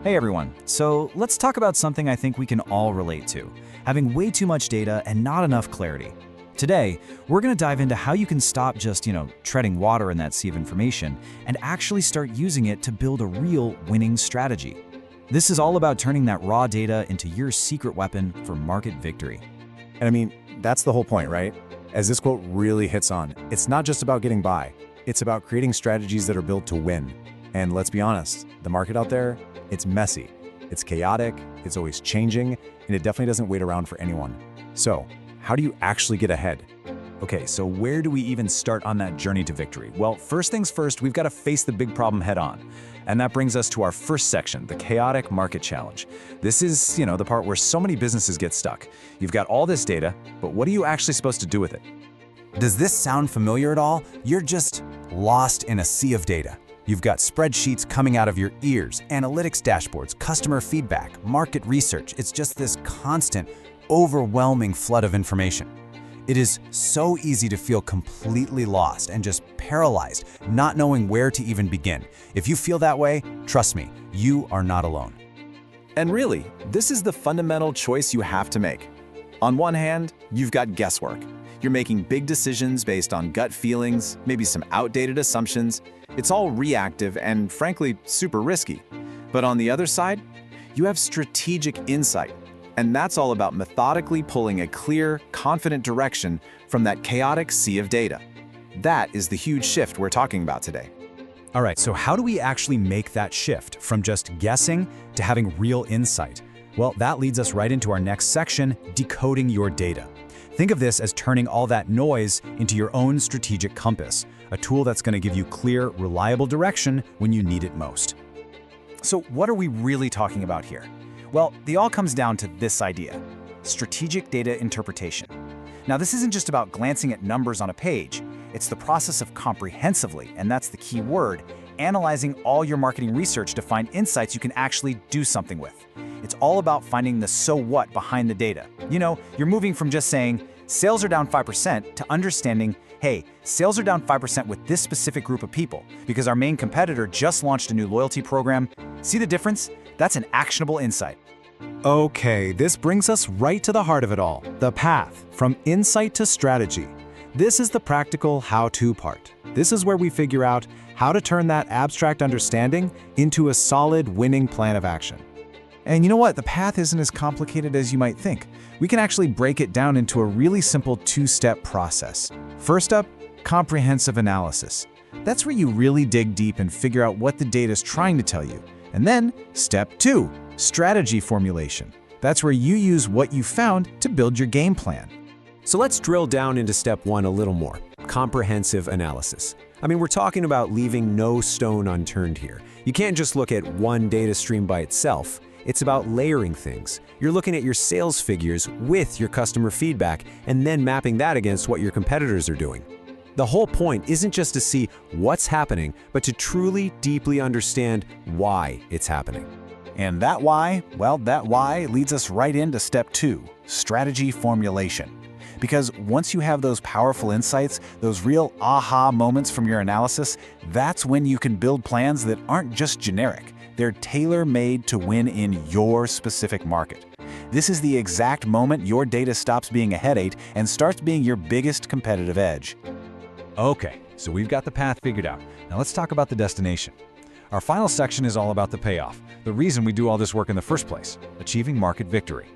Hey everyone, so let's talk about something I think we can all relate to, having way too much data and not enough clarity. Today, we're going to dive into how you can stop just, treading water in that sea of information and actually start using it to build a real winning strategy. This is all about turning that raw data into your secret weapon for market victory. And I mean, that's the whole point, right? As this quote really hits on, it's not just about getting by. It's about creating strategies that are built to win. And let's be honest, the market out there, it's messy, it's chaotic, it's always changing, and it definitely doesn't wait around for anyone. So, how do you actually get ahead? Okay, so where do we even start on that journey to victory? Well, first things first, we've got to face the big problem head on. And that brings us to our first section, the chaotic market challenge. This is, the part where so many businesses get stuck. You've got all this data, but what are you actually supposed to do with it? Does this sound familiar at all? You're just lost in a sea of data. You've got spreadsheets coming out of your ears, analytics dashboards, customer feedback, market research. It's just this constant, overwhelming flood of information. It is so easy to feel completely lost and just paralyzed, not knowing where to even begin. If you feel that way, trust me, you are not alone. And really, this is the fundamental choice you have to make. On one hand, you've got guesswork. You're making big decisions based on gut feelings, maybe some outdated assumptions. It's all reactive and, frankly, super risky. But on the other side, you have strategic insight. And that's all about methodically pulling a clear, confident direction from that chaotic sea of data. That is the huge shift we're talking about today. All right, so how do we actually make that shift from just guessing to having real insight? Well, that leads us right into our next section, decoding your data. Think of this as turning all that noise into your own strategic compass, a tool that's going to give you clear, reliable direction when you need it most. So what are we really talking about here? Well, it all comes down to this idea, strategic data interpretation. Now, this isn't just about glancing at numbers on a page. It's the process of comprehensively, and that's the key word, analyzing all your marketing research to find insights you can actually do something with. It's all about finding the so what behind the data. You're moving from just saying, sales are down 5% to understanding, hey, sales are down 5% with this specific group of people because our main competitor just launched a new loyalty program. See the difference? That's an actionable insight. Okay, this brings us right to the heart of it all, the path from insight to strategy. This is the practical how-to part. This is where we figure out how to turn that abstract understanding into a solid winning plan of action. And you know what? The path isn't as complicated as you might think. We can actually break it down into a really simple two-step process. First up, comprehensive analysis. That's where you really dig deep and figure out what the data is trying to tell you. And then, step 2, strategy formulation. That's where you use what you found to build your game plan. So let's drill down into step 1 a little more, comprehensive analysis. We're talking about leaving no stone unturned here. You can't just look at one data stream by itself. It's about layering things. You're looking at your sales figures with your customer feedback and then mapping that against what your competitors are doing. The whole point isn't just to see what's happening, but to truly, deeply understand why it's happening. And that why leads us right into step 2, strategy formulation. Because once you have those powerful insights, those real aha moments from your analysis, that's when you can build plans that aren't just generic. They're tailor-made to win in your specific market. This is the exact moment your data stops being a headache and starts being your biggest competitive edge. Okay, so we've got the path figured out. Now let's talk about the destination. Our final section is all about the payoff, the reason we do all this work in the first place, achieving market victory.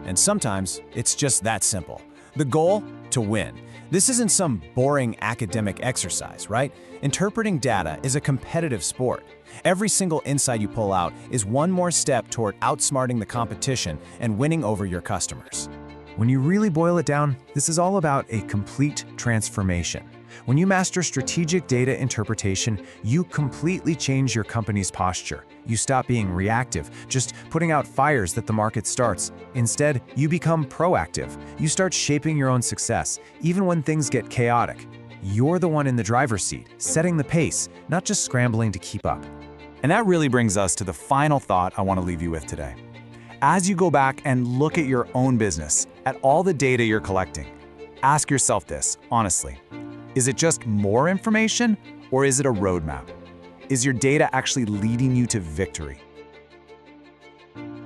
And sometimes it's just that simple. The goal? To win. This isn't some boring academic exercise, right? Interpreting data is a competitive sport. Every single insight you pull out is one more step toward outsmarting the competition and winning over your customers. When you really boil it down, this is all about a complete transformation. When you master strategic data interpretation, you completely change your company's posture. You stop being reactive, just putting out fires that the market starts. Instead, you become proactive. You start shaping your own success, even when things get chaotic. You're the one in the driver's seat, setting the pace, not just scrambling to keep up. And that really brings us to the final thought I want to leave you with today. As you go back and look at your own business, at all the data you're collecting, ask yourself this, honestly. Is it just more information, or is it a roadmap? Is your data actually leading you to victory? you.